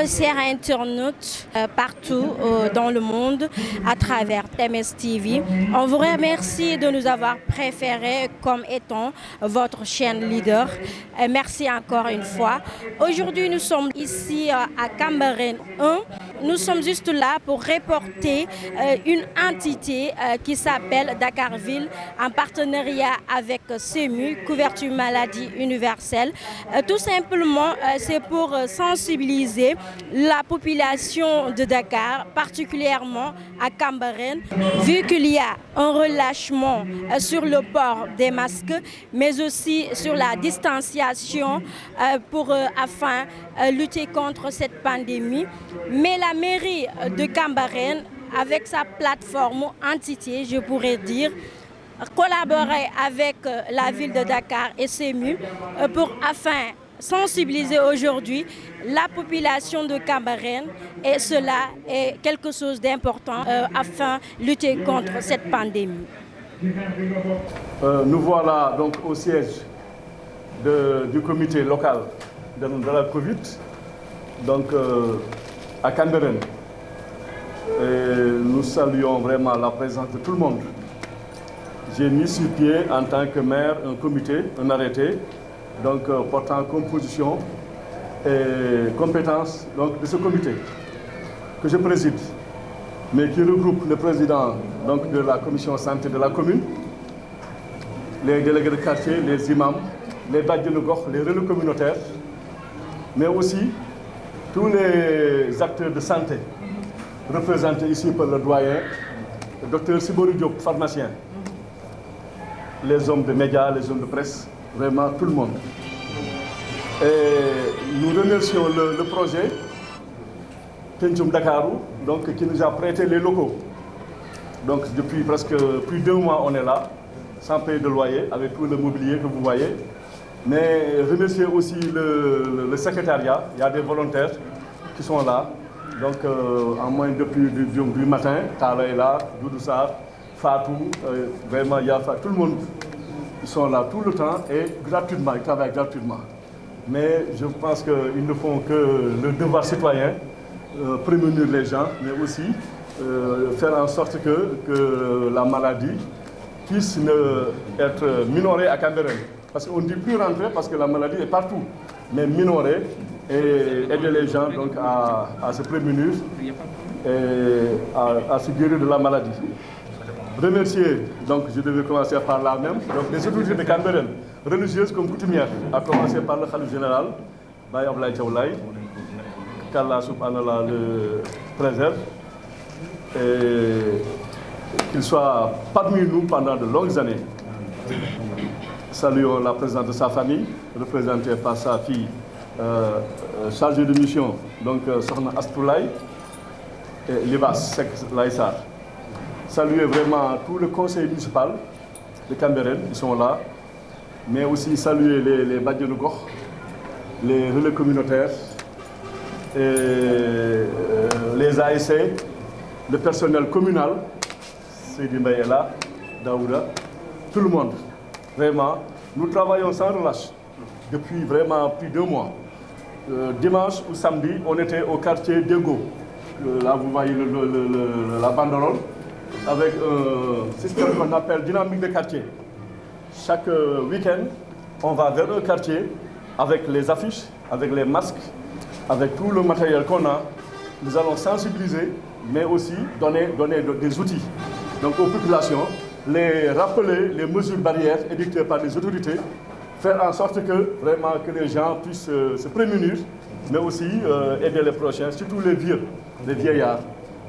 chers internautes partout dans le monde à travers TMS TV, on vous remercie de nous avoir préférés comme étant votre chaîne leader. Merci encore une fois. Aujourd'hui, nous sommes ici à Cambérène 1. Nous sommes juste là pour reporter une entité qui s'appelle Dakarville en partenariat avec CEMU, Couverture Maladie Universelle. Tout simplement, c'est pour sensibiliser la population de Dakar, particulièrement à Cambérène, vu qu'il y a un relâchement sur le port des masques, mais aussi sur la distanciation afin de lutter contre cette pandémie. Mais la mairie de Cambérène, avec sa plateforme entité, je pourrais dire, collaborer avec la ville de Dakar et CEMU afin sensibiliser aujourd'hui la population de Cambérène, et cela est quelque chose d'important afin de lutter contre cette pandémie. Nous voilà donc au siège du comité local de la Covid, donc à Cambérène. Et nous saluons vraiment la présence de tout le monde. J'ai mis sur pied en tant que maire un comité, un arrêté, donc portant composition et compétences donc, de ce comité que je préside, mais qui regroupe le président donc, de la commission santé de la commune, les délégués de quartier, les imams, les bajenu gox, les relais communautaires, mais aussi tous les acteurs de santé représentés ici par le doyen, le docteur Sibory Diop, pharmacien, les hommes de médias, les hommes de presse, vraiment tout le monde. Et nous remercions le projet Pencum Dakarou, donc, qui nous a prêté les locaux. Donc depuis presque plus d'1 mois, on est là, sans payer de loyer, avec tout le mobilier que vous voyez. Mais remercier aussi le secrétariat, il y a des volontaires qui sont là. Donc en moins depuis du matin, Tala est là, Doudou Sarr, Fatou, vraiment il y a tout le monde. Ils sont là tout le temps et gratuitement, ils travaillent gratuitement. Mais je pense qu'ils ne font que le devoir citoyen, prémunir les gens, mais aussi faire en sorte que la maladie puisse être minorée à Cambérène. Parce qu'on ne dit plus rentrer parce que la maladie est partout, mais minorer et aider les gens donc, à se prémunir et à se guérir de la maladie. Remercier, donc je devais commencer par là même, donc les autorités de Cambérène, religieuses comme coutumières, à commencer par le khalife général, Baye Ablaye Thiaw Laye, qu'Allah subhanallah le préserve, et qu'il soit parmi nous pendant de longues années. Saluons la présence de sa famille, représentée par sa fille chargée de mission, donc Sokhna Astoulaye et Libas Sek Laïsar. Saluer vraiment tout le conseil municipal de Cambérène, ils sont là, mais aussi saluer les bajenu gox, les relais communautaires, et, les ASC, le personnel communal, Seydi Mbaye est là, Daouda, tout le monde. Vraiment, nous travaillons sans relâche depuis vraiment plus d'1 mois. Dimanche ou samedi, on était au quartier d'Ego. Là, vous voyez la banderole, avec un système qu'on appelle dynamique de quartier. Chaque week-end, on va vers un quartier avec les affiches, avec les masques, avec tout le matériel qu'on a. Nous allons sensibiliser, mais aussi donner des outils donc aux populations, les rappeler les mesures barrières édictées par les autorités, faire en sorte que vraiment que les gens puissent se prémunir, mais aussi aider les prochains, surtout les vieux, les vieillards,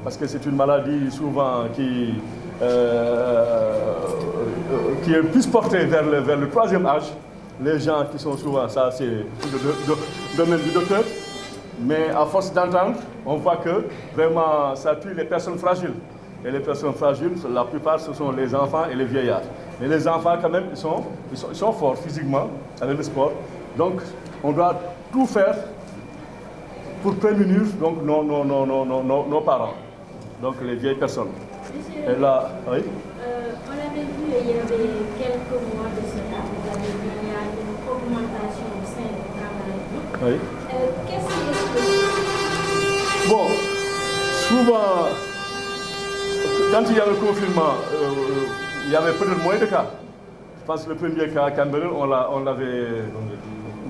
parce que c'est une maladie souvent qui est plus portée vers le 3e âge. Les gens qui sont souvent, ça c'est le domaine du docteur, mais à force d'entendre, on voit que vraiment ça tue les personnes fragiles. Et les personnes fragiles, la plupart, ce sont les enfants et les vieillards. Mais les enfants, quand même, ils sont forts physiquement avec le sport. Donc, on doit tout faire pour prémunir donc, nos parents, donc les vieilles personnes. Monsieur, et là, oui. On avait vu il y avait quelques mois de cela, vous avez vu qu'il y a une augmentation au sein du travail. Oui. Qu'est-ce qui explique souvent, quand il y a le confinement, il y avait peut-être moins de cas. Je pense que le premier cas à Cameroun, on l'avait,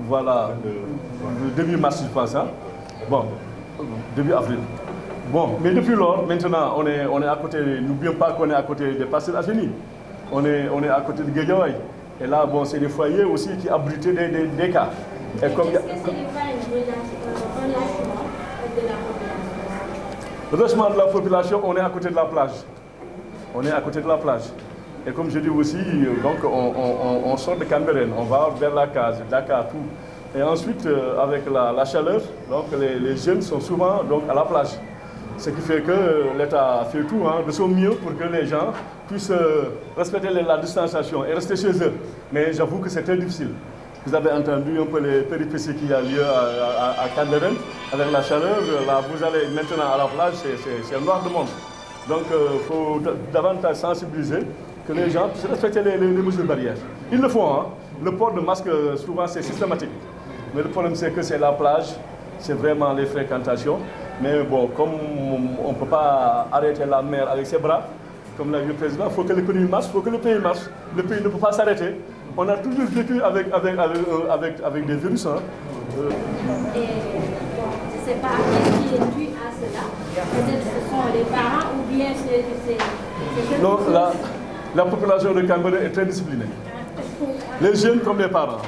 voilà, le début mars, je pense, hein? Bon, début avril. Bon, mais depuis lors, maintenant, on est à côté, n'oublions pas qu'on est à côté des Parcelles Assainies. On est à côté de Guédiawaye. Et là, bon, c'est des foyers aussi qui abritaient des cas. Est-ce que ce n'est pas un relâchement de la population? Le relâchement de la population, on est à côté de la plage. On est à côté de la plage. Et comme je dis aussi, donc on sort de Cambérène, on va vers la case, Dakar, tout. Et ensuite, avec la chaleur, donc les jeunes sont souvent donc, à la plage. Ce qui fait que l'État fait tout de son mieux pour que les gens puissent respecter la distanciation et rester chez eux. Mais j'avoue que c'est très difficile. Vous avez entendu un peu les péripéties qu'il y a lieu à Cambérène, avec la chaleur. Là, vous allez maintenant à la plage, c'est noir de monde. Donc, il faut davantage sensibiliser que les gens puissent respecter les mesures barrières. Ils le font. Le port de masque, souvent, c'est systématique. Mais le problème, c'est que c'est la plage, c'est vraiment les fréquentations. Mais bon, comme on ne peut pas arrêter la mer avec ses bras, comme l'a dit le président, il faut que l'économie marche, il faut que le pays marche. Le pays ne peut pas s'arrêter. On a toujours vécu avec des virus. Et bon, je ne sais pas qu'est-ce qui est dû à cela. Peut-être que ce sont les parents ou bien c'est non, la population de Cambérène est très disciplinée. Les jeunes comme les parents.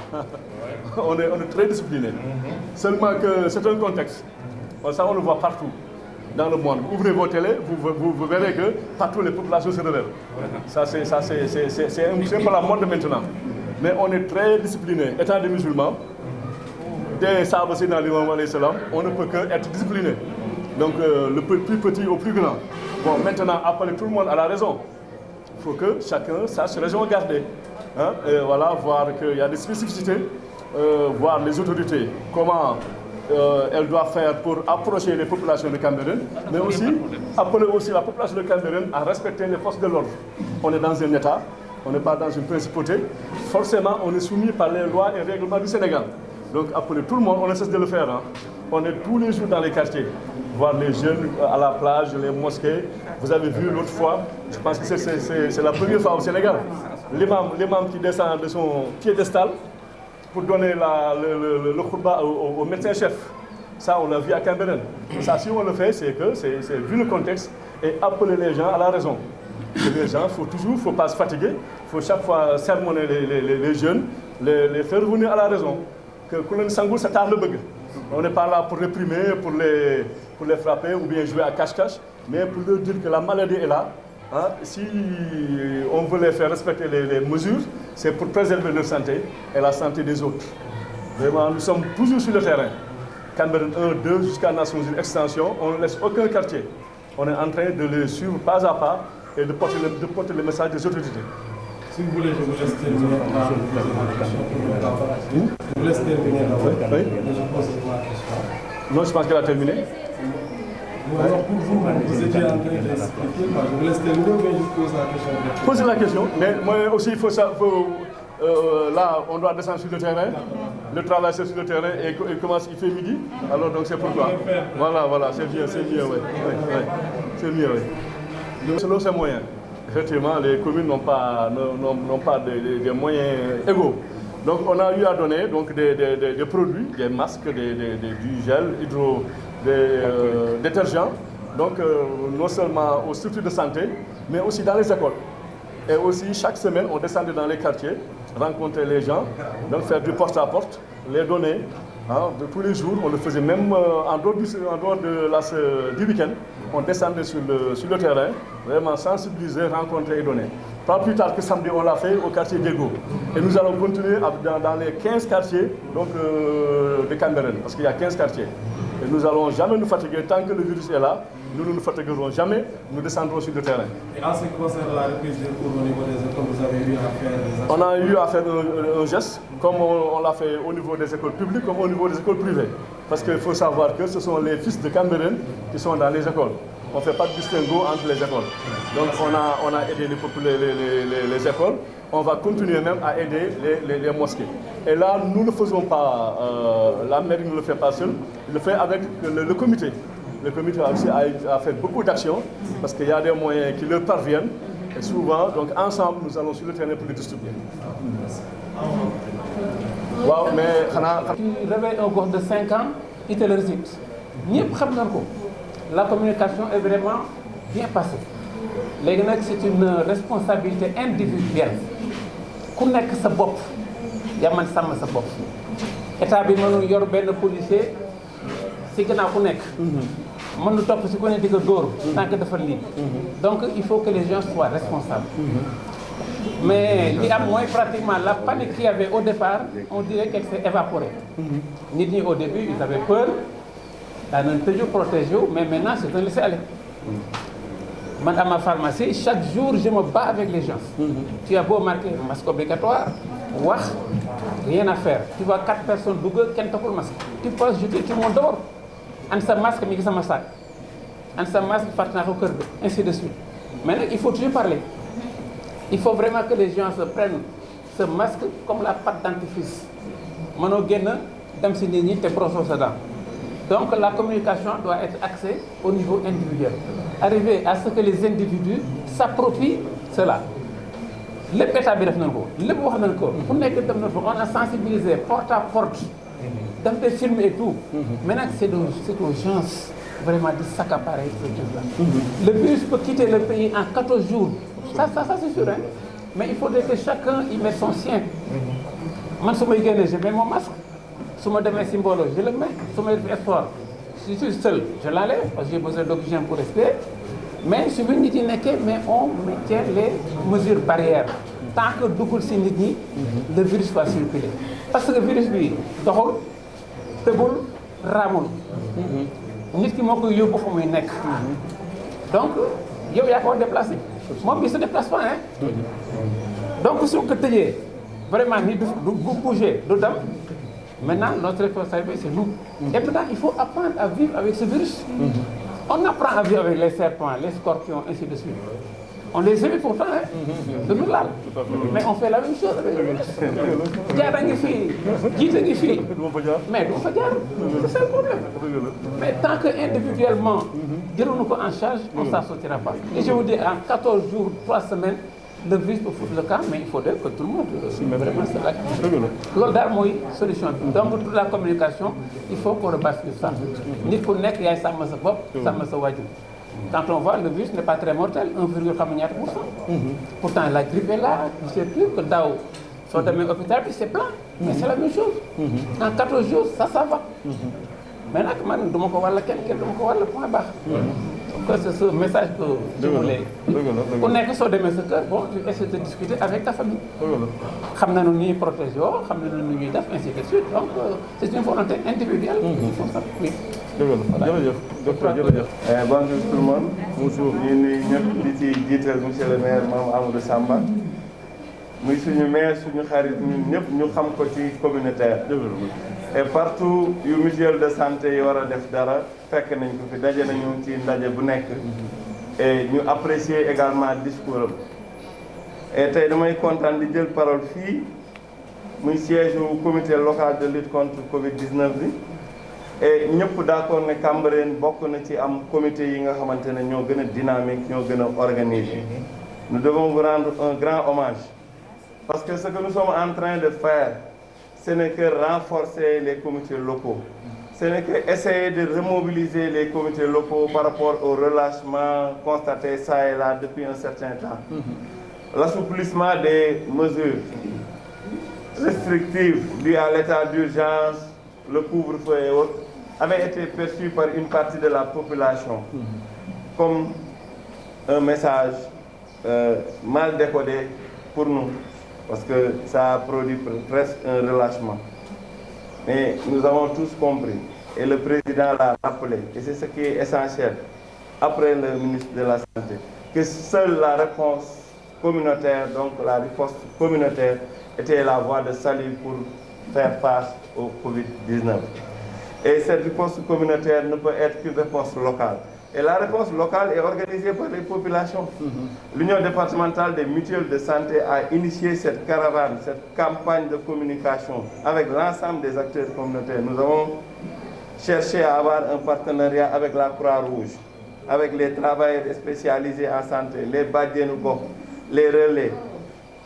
on est très disciplinés. Seulement que c'est un contexte. Ça, on le voit partout dans le monde. Ouvrez vos télés, vous verrez que partout les populations se révèlent. Ça, c'est un peu la mode maintenant. Mais on est très disciplinés. Étant des musulmans, des sahabas dans l'imam alayhi salam, on ne peut qu'être discipliné. Donc le plus petit au plus grand. Bon, maintenant, appeler tout le monde à la raison. Il faut que chacun sache raison garder. Et voilà, voir qu'il y a des spécificités, voir les autorités, comment elles doivent faire pour approcher les populations de Cambérène, mais aussi appeler aussi la population de Cambérène à respecter les forces de l'ordre. On est dans un État, on n'est pas dans une principauté. Forcément, on est soumis par les lois et règlements du Sénégal. Donc appeler tout le monde, on ne cesse de le faire. On est tous les jours dans les quartiers, voir les jeunes à la plage, les mosquées. Vous avez vu l'autre fois, je pense que c'est la première fois au Sénégal, l'imam qui descend de son piédestal pour donner le khutba au médecin-chef. Ça, on l'a vu à Cambérène. Ça, si on le fait, c'est que c'est vu le contexte et appeler les gens à la raison. Les gens, il ne faut pas se fatiguer, il faut chaque fois sermonner les jeunes, les faire revenir à la raison. Que Koulen Sangoul, c'est tard le bug. On n'est pas là pour réprimer, pour les frapper ou bien jouer à cache-cache, mais pour leur dire que la maladie est là. Si on veut les faire respecter les mesures, c'est pour préserver leur santé et la santé des autres. Vraiment, nous sommes toujours sur le terrain. Cambérène 1, 2, jusqu'à Nations Unies Extension, on ne laisse aucun quartier. On est en train de les suivre pas à pas et de porter le message des autorités. Si vous voulez, je vous laisse terminer. Je vous laisse terminer. Oui. Non, je pense qu'elle a terminé. Alors pour vous, vous étiez en train d'expliquer, je vous laisse terminer ou bien je pose la question. Posez la question, mais moi aussi, il faut ça. Là, on doit descendre sur le terrain. Le travail, c'est sur le terrain et il fait midi. Alors, donc, c'est pourquoi. Voilà, c'est mieux, oui. C'est mieux, oui. Selon ces moyens, effectivement, les communes n'ont pas des moyens égaux. Donc, on a eu à donner donc, des produits, des masques, du gel, des détergents, donc non seulement aux structures de santé, mais aussi dans les écoles. Et aussi, chaque semaine, on descendait dans les quartiers, rencontrer les gens, donc faire du porte-à-porte, les donner. De tous les jours, on le faisait même en dehors du week-end. On descendait sur le terrain, vraiment sensibiliser, rencontrer et donner. Pas plus tard que samedi, on l'a fait au quartier d'Ego. Et nous allons continuer dans les 15 quartiers donc, de Cambérène, parce qu'il y a 15 quartiers. Et nous n'allons jamais nous fatiguer tant que le virus est là. Nous ne nous fatiguerons jamais, nous descendrons sur le terrain. Et en ce qui concerne la reprise des cours au niveau des écoles, vous avez eu à faire des actions? On a eu à faire un geste, comme on l'a fait au niveau des écoles publiques, comme au niveau des écoles privées. Parce qu'il faut savoir que ce sont les fils de Cambérène qui sont dans les écoles. On ne fait pas de distinguo entre les écoles. Donc on a aidé les écoles. On va continuer même à aider les mosquées. Et là, nous ne le faisons pas, la mairie ne le fait pas seule, il le fait avec le comité. le comité aussi a fait beaucoup d'actions parce qu'il y a des moyens qui leur parviennent et souvent, donc ensemble, nous allons sur le terrain pour les distribuer. Waaw, mais xanaa. Tu réveilles un gosse de 5 ans, il te le récite. ñëpp xam nañ ko. La communication est vraiment bien passée. léegi nag c'est une responsabilité individuelle ku nekk sa bopp yaa man sàmm sa bopp état bi mënul yor benn policier si gannaaw ku nekk. mënul topp si ku ne di ko dóor. tant que dafa lii. donc il faut que les gens soient responsables. mais li am mooy pratiquement la panique qu'il y avait au départ on dirait qu'elle s'est évaporée. nit ñi au début ils avaient peur daan nañ tëju protéger wu mais maintenant c'est un laisser-aller. man à ma pharmacie chaque jour je me bats avec les gens. Tu as beau marquer masque obligatoire wax rien à faire tu vois 4 personnes dugg kenn taxul masque tu penses jeter tout le monde dehors an sa masque mi ngi sama sac an sa masque fàtte naa ko kër ga ainsi de suite mais nag il faut toujours parler il faut vraiment que les gens se prennent ce masque comme la pâte dentifrice mënoo génn dem si nit ñi te brossoo sa dent. Donc la communication doit être axée au niveau individuel. Arriver à ce que les individus s'approprient cela. Lépp état bi def nañ ko lépp wax nañ ko. ku nekk dem na ko on a sensibilisé porte à porte. daf des films et tout. mais nag c'est aux gens vraiment de s'accaparer ces choses-là. Le virus peut quitter le pays en 14 jours. Ça c'est sûr hein. Mais il faudrait que chacun y mette son sien. Man su may génne je mets mon masque. su ma demee si mbooloo je le mets su ma def sport si je suis seul je l'enlève parce que j'ai besoin d'oxygène pour respirer mais su fi nit yi nekkee mais on maintient les mesures barrières tant que duggul si nit ñi le virus va circuler parce que virus bi doxul tëbul raamul nit ki moo koy yóbbu fa muy nekk donc yow yaa ko war déplacé moom bi se déplace pas hein donc su ko tëjee vraiment nit du bouger du dem. Maintenant, notre responsabilité, c'est nous. Et maintenant, il faut apprendre à vivre avec ce virus. On apprend à vivre avec les serpents, les scorpions, ainsi de suite. On les évite pourtant, hein, de nous là. Mais on fait la même chose avec le virus. Diara ngi fii, jiite ngi fii. Mais du fa jaar. C'est ça le problème. Mais tant que individuellement, jëluñu ko en charge, on ne s'en sortira pas. Et je vous dis, en 14 jours, 3 semaines, le virus peut foutre le camp, mais il faudrait que tout le monde mais vraiment c'est là. Loolu daal mooy solution bi. Donc toute la communication, il faut qu'on rebasse sur ça. nit ku nekk yaay sàmm sa bopp, sàmm sa waajur. Quand on voit le virus n'est pas très mortel, 1,ñaata%. Pourtant la grippe est là, je sais plus que daaw soo demee hôpital bi c'est plein. Mais c'est la même chose. En 14 jours ça va. Mais nag man du ma ko wàll kenn du ma ko wàll point baax. Donc c'est ce message que je voulais. ku nekk soo demee sa kër bon tu essaies de discuter avec ta famille. xam nañu ni ñuy protéger woo xam nañu ni ñuy def ainsi de suite donc c'est une volonté individuelle. il faut ça oui. jërëjëf docteur jërëjëf. Bonjour tout le monde. bonjour ñu nuyu ñëpp di ci jiital monsieur le maire Mame Amadou Samba. muy suñu maire suñu xarit ñun ñëpp ñu xam ko ci communautaire. et partout yu mutuelle de santé yi war a def dara fekk nañ ko fi daje nañu ci ndaje bu nekk. et ñu apprécier également discours am. et tey damay kontaan di jël parole fii muy siège au comité local de lutte contre Covid-19 bi. et ñëpp d'accord ne Cambérène bokk na ci am comité yi nga xamante ne ñoo gën a dynamique ñoo gën a organisé. Nous devons vous rendre un grand hommage parce que ce que nous sommes en train de faire ce n'est que renforcer les comités locaux. Ce n'est que essayer de remobiliser les comités locaux par rapport au relâchement constaté ça et là depuis un certain temps. L'assouplissement des mesures restrictives dues à l'état d'urgence, le couvre-feu et autres, avait été perçu par une partie de la population comme un message mal décodé pour nous, parce que ça a produit presque un relâchement. Mais nous avons tous compris, et le président l'a rappelé, et c'est ce qui est essentiel, après le ministre de la Santé, que seule la réponse communautaire, donc la riposte communautaire, était la voie de salut pour faire face au Covid-19. Et cette réponse communautaire ne peut être qu'une réponse locale. Et la réponse locale est organisée par les populations. L'Union départementale des mutuelles de santé a initié cette caravane, cette campagne de communication avec l'ensemble des acteurs communautaires. Nous avons chercher à avoir un partenariat avec la Croix-Rouge, avec les travailleurs spécialisés en santé, les Badianou Gox, les relais,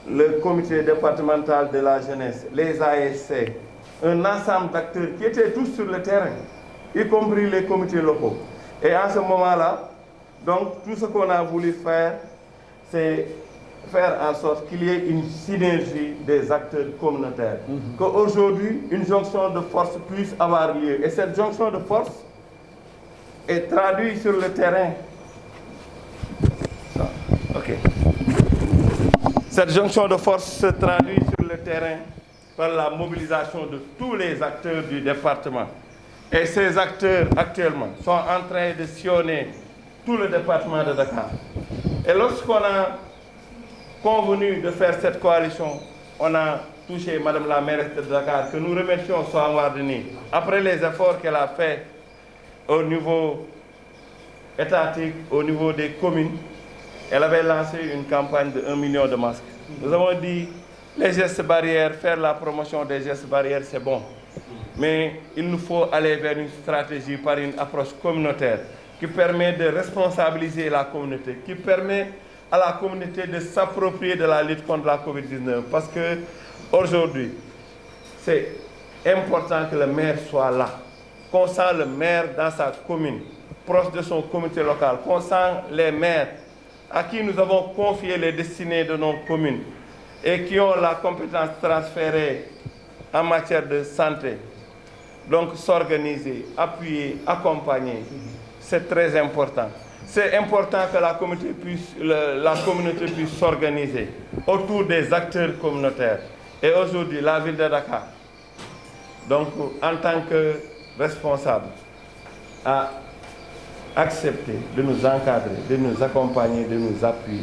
le comité départemental de la jeunesse, les ASC, un ensemble d'acteurs qui étaient tous sur le terrain, y compris les comités locaux. Et en ce moment-là, donc tout ce qu'on a voulu faire, c'est faire en sorte qu'il y ait une synergie des acteurs communautaires. Qu'aujourd'hui, une jonction de force puisse avoir lieu. Et cette jonction de force est traduite sur le terrain. Ok. Cette jonction de force se traduit sur le terrain par la mobilisation de tous les acteurs du département. Et ces acteurs, actuellement, sont en train de sillonner tout le département de Dakar. Et lorsqu'on a convenu de faire cette coalition, on a touché Madame la mairesse de Dakar, que nous remercions Soham Wardini, après les efforts qu'elle a faits au niveau étatique, au niveau des communes. Elle avait lancé une campagne de 1 million de masques. Nous avons dit, les gestes barrières, faire la promotion des gestes barrières, c'est bon. Mais il nous faut aller vers une stratégie par une approche communautaire qui permet de responsabiliser la communauté, qui permet à la communauté de s'approprier de la lutte contre la COVID-19. Parce que aujourd'hui, c'est important que le maire soit là, qu'on sent le maire dans sa commune, proche de son comité local, qu'on sent les maires à qui nous avons confié les destinées de nos communes et qui ont la compétence transférée en matière de santé. Donc s'organiser, appuyer, accompagner, c'est très important. C'est important que la communauté puisse s'organiser autour des acteurs communautaires. Et aujourd'hui, la ville de Dakar, donc en tant que responsable, a accepté de nous encadrer, de nous accompagner, de nous appuyer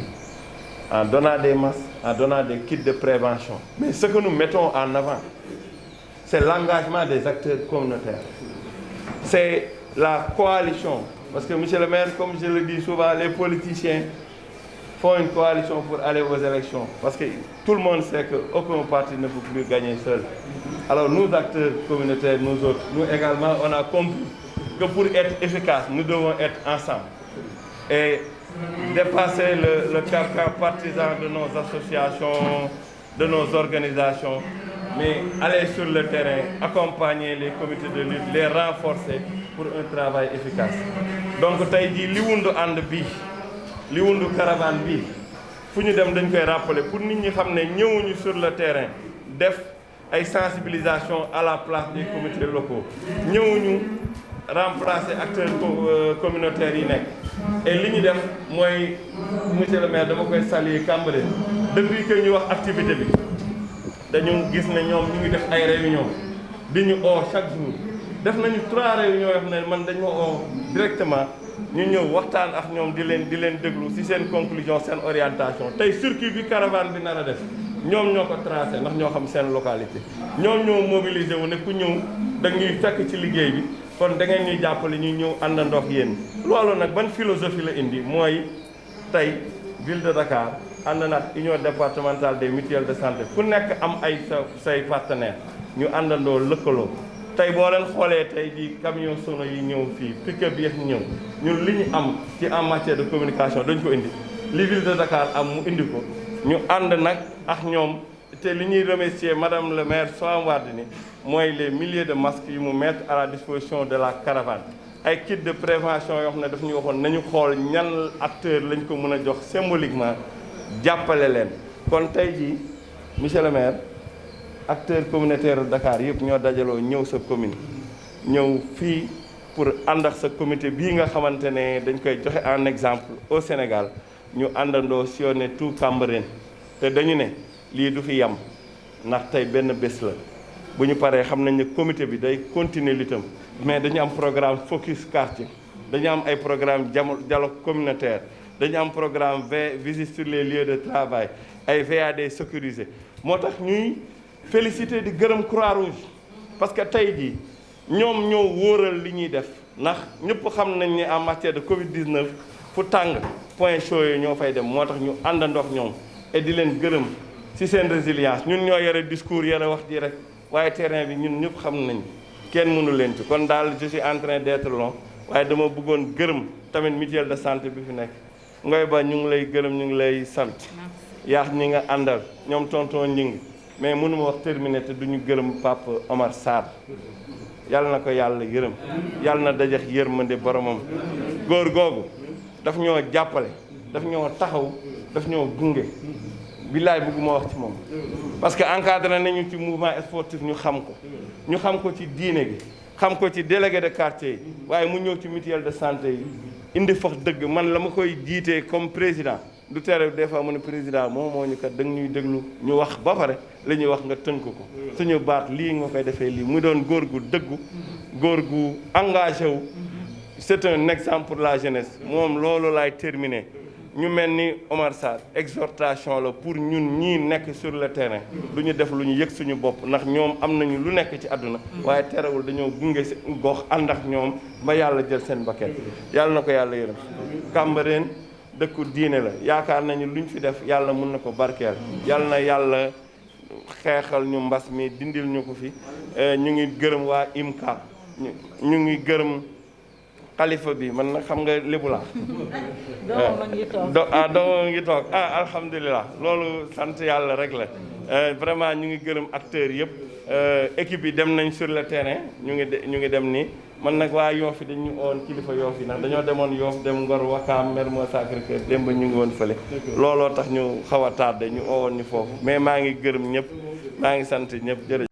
en donnant des masques, en donnant des kits de prévention. Mais ce que nous mettons en avant, c'est l'engagement des acteurs communautaires. C'est la coalition. Parce que, monsieur le maire, comme je le dis souvent, les politiciens font une coalition pour aller aux élections. Parce que tout le monde sait qu'aucun parti ne peut plus gagner seul. Alors nous, acteurs communautaires, nous autres, nous également, on a compris que pour être efficace, nous devons être ensemble. Et dépasser le carcan partisan de nos associations, de nos organisations, mais aller sur le terrain, accompagner les comités de lutte, les renforcer pour un travail efficace. Donc tey jii li wundu ànd bi li wundu caravane bi fu ñu dem dañ koy rappeler pour nit ñi xam ne ñëwuñu sur le terrain def ay sensibilisation à la place des comités locaux ñëwuñu remplacer acteurs communautaires yi nekk. Et li ñu def mooy monsieur le maire dama koy saluer Cambérène depuis que ñu wax activité bi dañu gis ne ñoom ñu ngi def ay réunion di ñu oo chaque jour def nañu 3 réunions yoo xam ne man dañu ma oo directement ñu ñëw waxtaan ak ñoom di leen déglu ci seen conclusion seen orientation tey circuit bi caravane bi nar a def ñoom ñoo ko tracé ndax ñoo xam seen localité ñoom ñoo mobilisé wu ne ku ñëw dañuy fekk ci liggéey bi kon da ngeen ñuy jàppale ñu ñëw àndandoo ak yéen loolu nag ban philosophie la indi mooy tey ville de Dakar ànd na ak union départementale des mutuelles de santé ku nekk am ay say partenaires ñu àndandoo lëkkaloo tey boo leen xoolee tey di camion sono yi ñëw fii pick-up bi ñëw ñun li ñu am ci en matière de communication dañ ko indi li ville de Dakar am mu indi ko ñu ànd nag ak ñoom te li ñuy remercier madame le maire Soham Wardini mooy les milliers de masques yu mu mettre à la disposition de la caravane ay kits de prévention yoo xam ne daf ñu waxoon nañu xool ñan acteur lañ ko mën a jox symboliquement jàppale leen kon tey jii monsieur le maire acteurs communautaires de Dakar yëpp ñoo dajaloo ñëw sa commune ñëw fii pour ànd ak sa comité bii nga xamante ne dañ koy joxe en exemple au Sénégal ñu àndandoo sillonner tout Cambérène te dañu ne lii du fi yam ndax tey benn bés la bu ñu paree xam nañ ne comité bi day continuer litam mais dañu am programme focus quartier dañu am ay programme dialogue communautaire dañu am programme visite sur les lieux de travail ay VAD sécurisé moo tax ñuy féliciter di gërëm Croix-Rouge parce que tey jii ñoom ñoo wóoral li ñuy def ndax ñëpp xam nañ ne en matière de Covid-19 fu tàng point chaud yi ñoo fay dem moo tax ñu àndandoo ak ñoom et di leen gërëm ci seen résilience ñun ñoo yore discours yore wax ji rek waaye terrain bi ñun ñëpp xam nañ kenn mënu leen ci kon daal je suis en train d'être long waaye dama bëggoon gërëm tamit mutuelle de santé bi fi nekk Ngoy Ba ñu ngi lay gërëm ñu ngi lay sant yaax ñi nga àndal ñoom tonton ñing mais mënuma wax terminé te duñu gërëm Pape Omar Sarr yàlla na ko yàlla yërëm yàlla na dajex yërmande boromam góor googu daf ñoo jàppale daf ñoo taxaw daf ñoo gunge billaay bëgguma wax ci moom parce que encadré nañu ci mouvement sportif ñu xam ko ci diine gi xam ko ci délégué de quartier yi waaye mu ñëw ci mutuelle de santé yi indi fax dëgg man la ma koy jiitee comme président du tere des fois mu ne président moom moo ñu kat da ñuy déglu ñu wax ba pare la ñuy wax nga tënk ko suñu baat lii nga koy defee lii mu doon góor gu dëggu góor gu engagé wu c'est un exemple pour la jeunesse moom loolu laay terminer ñu mel ni Omar Sarr exhortation la pour ñun ñii nekk sur le terrain du ñu def lu ñu yëg suñu bopp ndax ñoom am nañu lu nekk ci àdduna waaye terewul dañoo gunge si gox ànd ak ñoom ba yàlla jël seen bakket yàlla na ko yàlla yërëm Cambérène dëkku diine la yaakaar nañu lu ñu fi def yàlla mun na ko barkeel yàlla na yàlla xeexal ñu mbas mi dindil ñu ko fi ñu ngi gërëm waa IMCA ñu ngi gërëm xalifa bi man nag xam nga lébu laa doomam ngi toog alhamdulilah loolu sant yàlla rek la vraiment ñu ngi gërëm acteurs yëpp équipe yi dem nañ sur le terrain ñu ngi dem nii man nag waa Yoff dañu oon kilifa Yoff yi ndax dañoo demoon Yoff dem Ngor Wakaam Mermoz Sacré-Cœur démb ñu ngi woon fële looloo tax ñu xaw a tardé ñu owoon ñu foofu mais maa ngi gërëm ñëpp maa ngi sant ñëpp jërëjëf